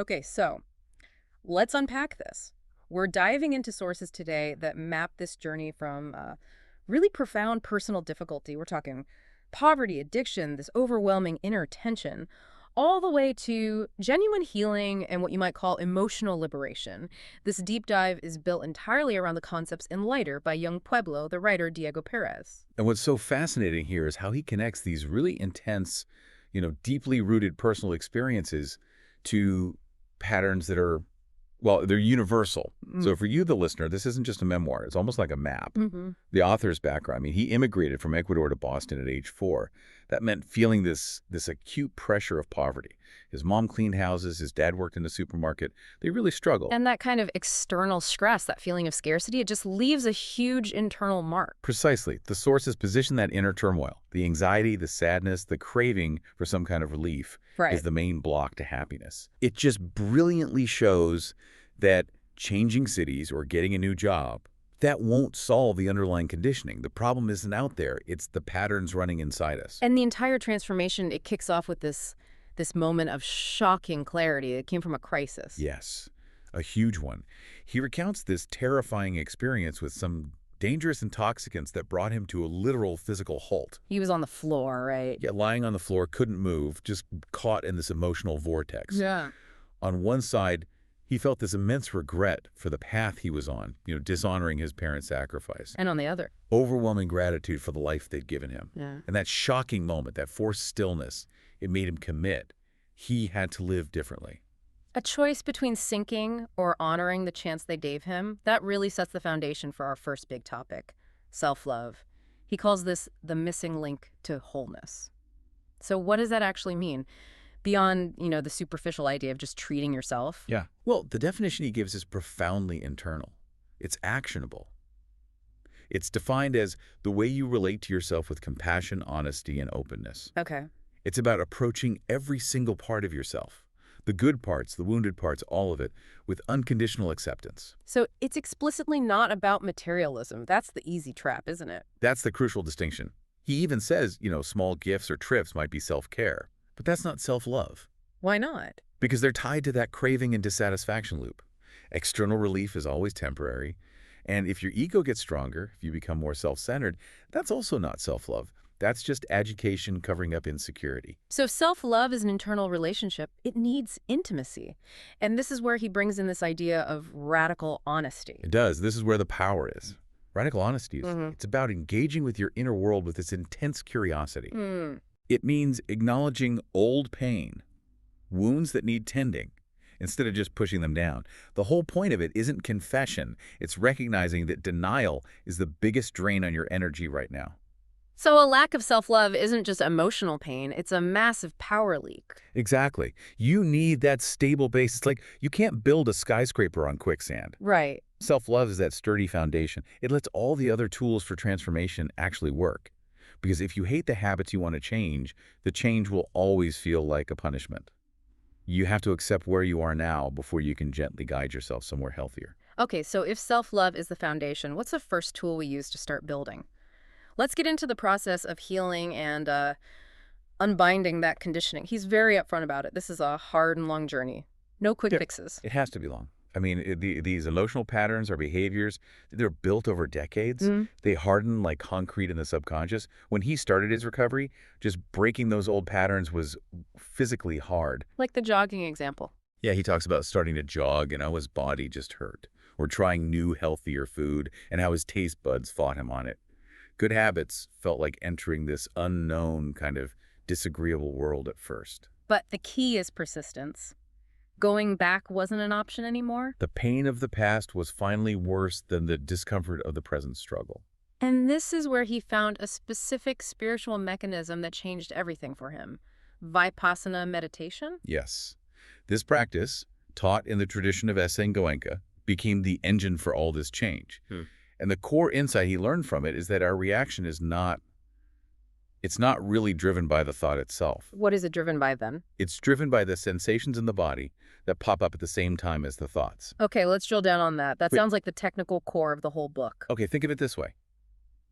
Okay, so let's unpack this. We're diving into sources today that map this journey from really profound personal difficulty. We're talking poverty, addiction, this overwhelming inner tension, all the way to genuine healing and what you might call emotional liberation. This deep dive is built entirely around the concepts in Lighter by young Pueblo, the writer Diego Perez. And what's so fascinating here is how he connects these really intense, deeply rooted personal experiences to patterns that are, well, they're universal. So for you, the listener, this isn't just a memoir. It's almost like a map. The author's background, I mean, he immigrated from Ecuador to Boston at age 4. That meant feeling this acute pressure of poverty. His mom cleaned houses. His dad worked in a supermarket. They really struggled. And that kind of external stress, that feeling of scarcity, it just leaves a huge internal mark. Precisely. The sources position that inner turmoil. The anxiety, the sadness, the craving for some kind of relief is the main block to happiness. It just brilliantly shows that changing cities or getting a new job, that won't solve the underlying conditioning. The problem isn't out there. It's the patterns running inside us. And the entire transformation, it kicks off with this moment of shocking clarity. It came from a crisis. Yes, a huge one. He recounts this terrifying experience with some dangerous intoxicants that brought him to a literal physical halt. He was on the floor, right? Yeah, lying on the floor, couldn't move, just caught in this emotional vortex. Yeah. On one side, he felt this immense regret for the path he was on, dishonoring his parents' sacrifice. And on the other, overwhelming gratitude for the life they'd given him. Yeah. And that shocking moment, that forced stillness, it made him commit. He had to live differently. A choice between sinking or honoring the chance they gave him, that really sets the foundation for our first big topic, self-love. He calls this the missing link to wholeness. So what does that actually mean? Beyond, the superficial idea of just treating yourself? Yeah. Well, the definition he gives is profoundly internal. It's actionable. It's defined as the way you relate to yourself with compassion, honesty, and openness. Okay. It's about approaching every single part of yourself, the good parts, the wounded parts, all of it, with unconditional acceptance. So it's explicitly not about materialism. That's the easy trap, isn't it? That's the crucial distinction. He even says, small gifts or trips might be self-care. But that's not self-love. Why not? Because they're tied to that craving and dissatisfaction loop. External relief is always temporary. And if your ego gets stronger, if you become more self-centered, that's also not self-love. That's just agitation covering up insecurity. So self-love is an internal relationship. It needs intimacy. And this is where he brings in this idea of radical honesty. It does. This is where the power is. Radical honesty is it's about engaging with your inner world with this intense curiosity. It means acknowledging old pain, wounds that need tending, instead of just pushing them down. The whole point of it isn't confession. It's recognizing that denial is the biggest drain on your energy right now. So a lack of self-love isn't just emotional pain. It's a massive power leak. Exactly. You need that stable base. It's like you can't build a skyscraper on quicksand. Right. Self-love is that sturdy foundation. It lets all the other tools for transformation actually work. Because if you hate the habits you want to change, the change will always feel like a punishment. You have to accept where you are now before you can gently guide yourself somewhere healthier. Okay, so if self-love is the foundation, what's the first tool we use to start building? Let's get into the process of healing and unbinding that conditioning. He's very upfront about it. This is a hard and long journey. No quick fixes. It has to be long. I mean, these emotional patterns or behaviors, they're built over decades. They harden like concrete in the subconscious. When he started his recovery, just breaking those old patterns was physically hard. Like the jogging example. Yeah, he talks about starting to jog and how his body just hurt, or trying new, healthier food and how his taste buds fought him on it. Good habits felt like entering this unknown kind of disagreeable world at first. But the key is persistence. Going back wasn't an option anymore. The pain of the past was finally worse than the discomfort of the present struggle. And this is where he found a specific spiritual mechanism that changed everything for him. Vipassana meditation? Yes. This practice, taught in the tradition of Esen Goenka, became the engine for all this change. And the core insight he learned from it is that our reaction is not really driven by the thought itself. What is it driven by then? It's driven by the sensations in the body that pop up at the same time as the thoughts. Okay, let's drill down on that. That sounds like the technical core of the whole book. Okay, think of it this way.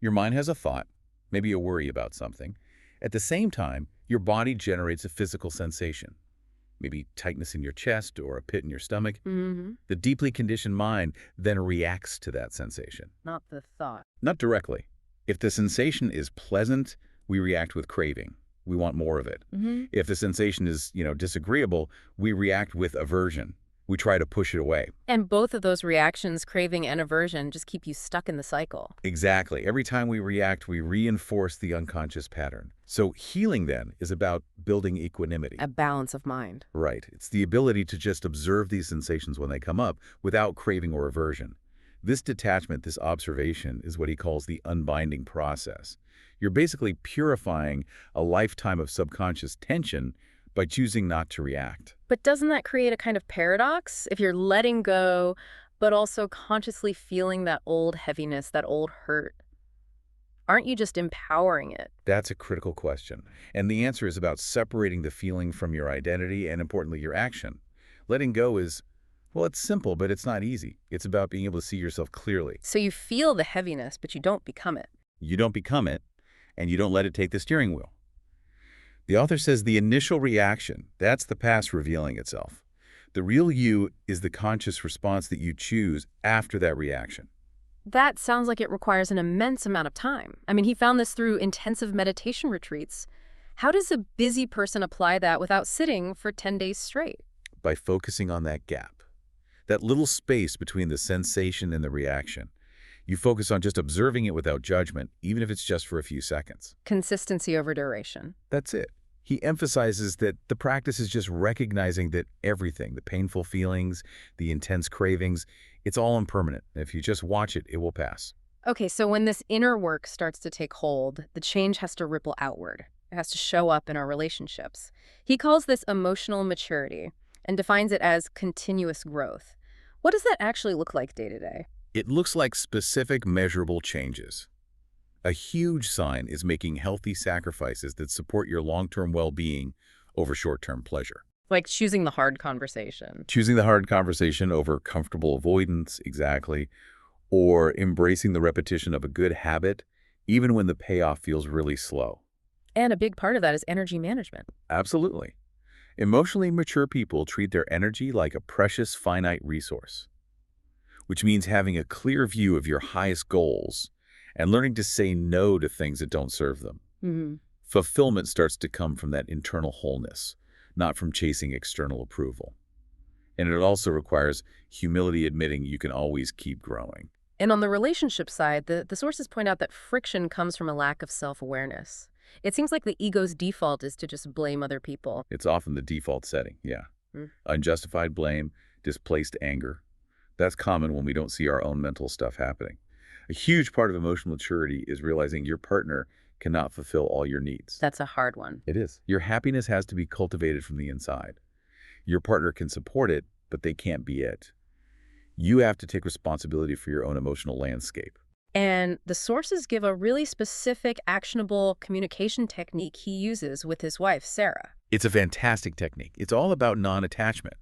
Your mind has a thought, maybe a worry about something. At the same time, your body generates a physical sensation. maybe tightness in your chest or a pit in your stomach. Mm-hmm. The deeply conditioned mind then reacts to that sensation. Not the thought. Not directly. If the sensation is pleasant, we react with craving. We want more of it. Mm-hmm. If the sensation is, disagreeable, we react with aversion. We try to push it away. And both of those reactions, craving and aversion, just keep you stuck in the cycle. Exactly. Every time we react, we reinforce the unconscious pattern. So healing then is about building equanimity. A balance of mind. Right. It's the ability to just observe these sensations when they come up without craving or aversion. This detachment, this observation, is what he calls the unbinding process. You're basically purifying a lifetime of subconscious tension by choosing not to react. But doesn't that create a kind of paradox? If you're letting go, but also consciously feeling that old heaviness, that old hurt, aren't you just empowering it? That's a critical question. And the answer is about separating the feeling from your identity and, importantly, your action. Letting go is, well, it's simple, but it's not easy. It's about being able to see yourself clearly. So you feel the heaviness, but you don't become it. You don't become it, and you don't let it take the steering wheel. The author says the initial reaction, that's the past revealing itself. The real you is the conscious response that you choose after that reaction. That sounds like it requires an immense amount of time. I mean, he found this through intensive meditation retreats. How does a busy person apply that without sitting for 10 days straight? By focusing on that gap, that little space between the sensation and the reaction. You focus on just observing it without judgment, even if it's just for a few seconds. Consistency over duration. That's it. He emphasizes that the practice is just recognizing that everything, the painful feelings, the intense cravings, it's all impermanent. If you just watch it, it will pass. Okay, so when this inner work starts to take hold, the change has to ripple outward. It has to show up in our relationships. He calls this emotional maturity and defines it as continuous growth. What does that actually look like day to day? It looks like specific, measurable changes. A huge sign is making healthy sacrifices that support your long-term well-being over short-term pleasure. Like choosing the hard conversation. Choosing the hard conversation over comfortable avoidance, exactly, or embracing the repetition of a good habit, even when the payoff feels really slow. And a big part of that is energy management. Absolutely. Emotionally mature people treat their energy like a precious, finite resource, which means having a clear view of your highest goals and learning to say no to things that don't serve them. Mm-hmm. Fulfillment starts to come from that internal wholeness, not from chasing external approval. And it also requires humility, admitting you can always keep growing. And on the relationship side, the sources point out that friction comes from a lack of self-awareness. It seems like the ego's default is to just blame other people. It's often the default setting, yeah. Mm. Unjustified blame, displaced anger. That's common when we don't see our own mental stuff happening. A huge part of emotional maturity is realizing your partner cannot fulfill all your needs. That's a hard one. It is. Your happiness has to be cultivated from the inside. Your partner can support it, but they can't be it. You have to take responsibility for your own emotional landscape. And the sources give a really specific, actionable communication technique he uses with his wife, Sarah. It's a fantastic technique. It's all about non-attachment.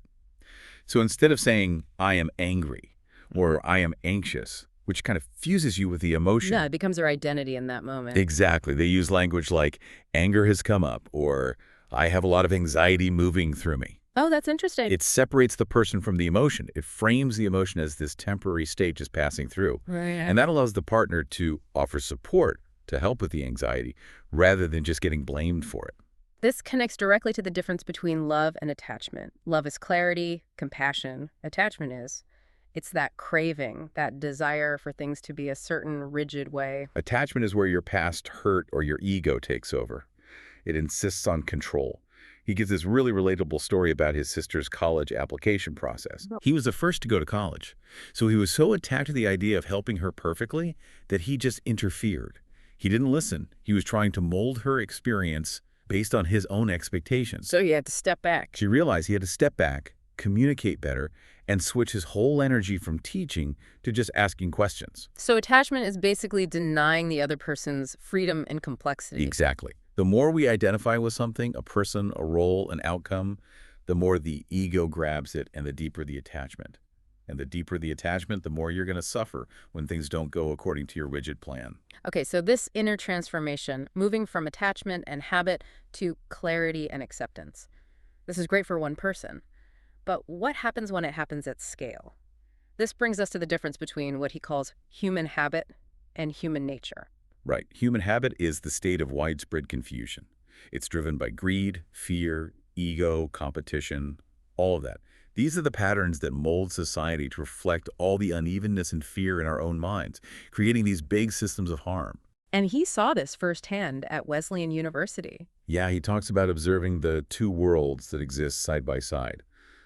So instead of saying, I am angry, or I am anxious, which kind of fuses you with the emotion. Yeah, it becomes their identity in that moment. Exactly. They use language like, anger has come up, or I have a lot of anxiety moving through me. Oh, that's interesting. It separates the person from the emotion. It frames the emotion as this temporary state just passing through. Right. And that allows the partner to offer support to help with the anxiety rather than just getting blamed for it. This connects directly to the difference between love and attachment. Love is clarity, compassion. Attachment is, it's that craving, that desire for things to be a certain rigid way. Attachment is where your past hurt or your ego takes over. It insists on control. He gives this really relatable story about his sister's college application process. He was the first to go to college, so he was so attached to the idea of helping her perfectly that he just interfered. He didn't listen. He was trying to mold her experience based on his own expectations. So you had to step back. She realized he had to step back, communicate better, and switch his whole energy from teaching to just asking questions. So attachment is basically denying the other person's freedom and complexity. Exactly. The more we identify with something, a person, a role, an outcome, the more the ego grabs it and the deeper the attachment. And the deeper the attachment, the more you're going to suffer when things don't go according to your rigid plan. Okay, so this inner transformation, moving from attachment and habit to clarity and acceptance. This is great for one person. But what happens when it happens at scale? This brings us to the difference between what he calls human habit and human nature. Right. Human habit is the state of widespread confusion. It's driven by greed, fear, ego, competition, all of that. These are the patterns that mold society to reflect all the unevenness and fear in our own minds, creating these big systems of harm. And he saw this firsthand at Wesleyan University. Yeah, he talks about observing the two worlds that exist side by side.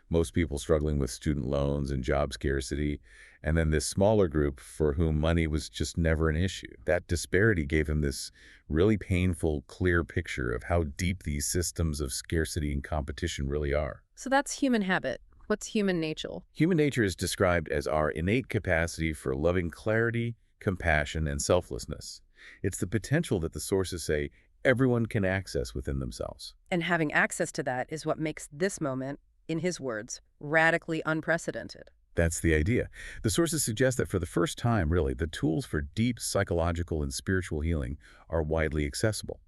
Most people struggling with student loans and job scarcity, and then this smaller group for whom money was just never an issue. That disparity gave him this really painful, clear picture of how deep these systems of scarcity and competition really are. So that's human habit. What's human nature? Human nature is described as our innate capacity for loving clarity, compassion, and selflessness. It's the potential that the sources say everyone can access within themselves. And having access to that is what makes this moment, in his words, radically unprecedented. That's the idea. The sources suggest that for the first time, really, the tools for deep psychological and spiritual healing are widely accessible.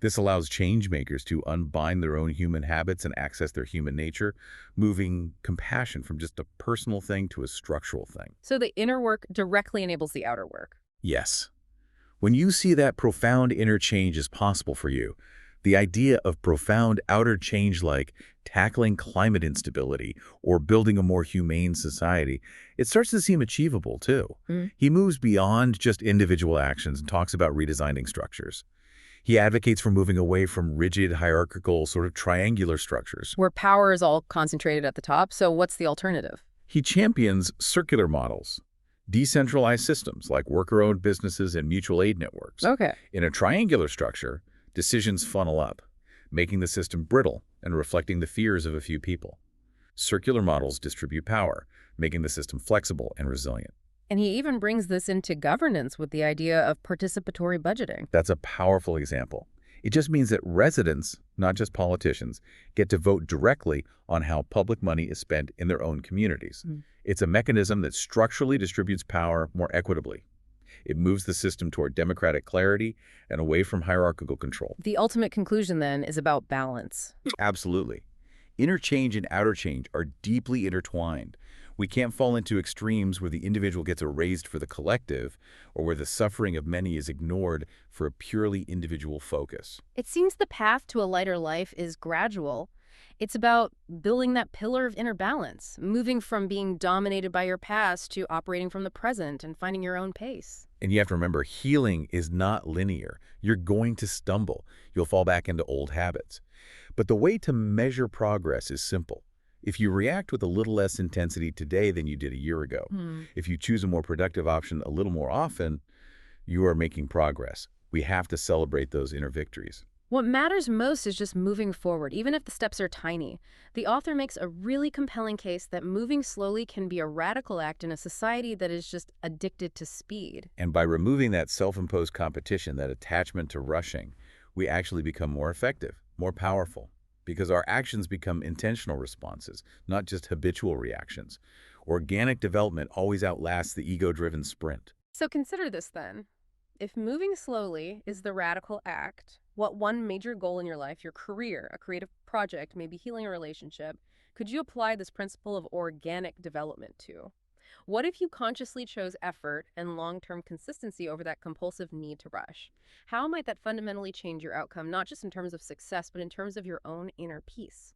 This allows change makers to unbind their own human habits and access their human nature, moving compassion from just a personal thing to a structural thing. So the inner work directly enables the outer work. Yes. When you see that profound inner change is possible for you, the idea of profound outer change like tackling climate instability or building a more humane society, it starts to seem achievable too. He moves beyond just individual actions and talks about redesigning structures. He advocates for moving away from rigid, hierarchical, sort of triangular structures. Where power is all concentrated at the top, so what's the alternative? He champions circular models, decentralized systems like worker-owned businesses and mutual aid networks. Okay. In a triangular structure, decisions funnel up, making the system brittle and reflecting the fears of a few people. Circular models distribute power, making the system flexible and resilient. And he even brings this into governance with the idea of participatory budgeting. That's a powerful example. It just means that residents, not just politicians, get to vote directly on how public money is spent in their own communities. It's a mechanism that structurally distributes power more equitably. It moves the system toward democratic clarity and away from hierarchical control. The ultimate conclusion, then, is about balance. Absolutely. Inner change and outer change are deeply intertwined. We can't fall into extremes where the individual gets erased for the collective or where the suffering of many is ignored for a purely individual focus. It seems the path to a lighter life is gradual. It's about building that pillar of inner balance, moving from being dominated by your past to operating from the present and finding your own pace. And you have to remember, healing is not linear. You're going to stumble. You'll fall back into old habits. But the way to measure progress is simple. If you react with a little less intensity today than you did a year ago, if you choose a more productive option a little more often, you are making progress. We have to celebrate those inner victories. What matters most is just moving forward, even if the steps are tiny. The author makes a really compelling case that moving slowly can be a radical act in a society that is just addicted to speed. And by removing that self-imposed competition, that attachment to rushing, we actually become more effective, more powerful, because our actions become intentional responses, not just habitual reactions. Organic development always outlasts the ego-driven sprint. So consider this then. If moving slowly is the radical act, what one major goal in your life, your career, a creative project, maybe healing a relationship, could you apply this principle of organic development to? What if you consciously chose effort and long-term consistency over that compulsive need to rush? How might that fundamentally change your outcome, not just in terms of success, but in terms of your own inner peace?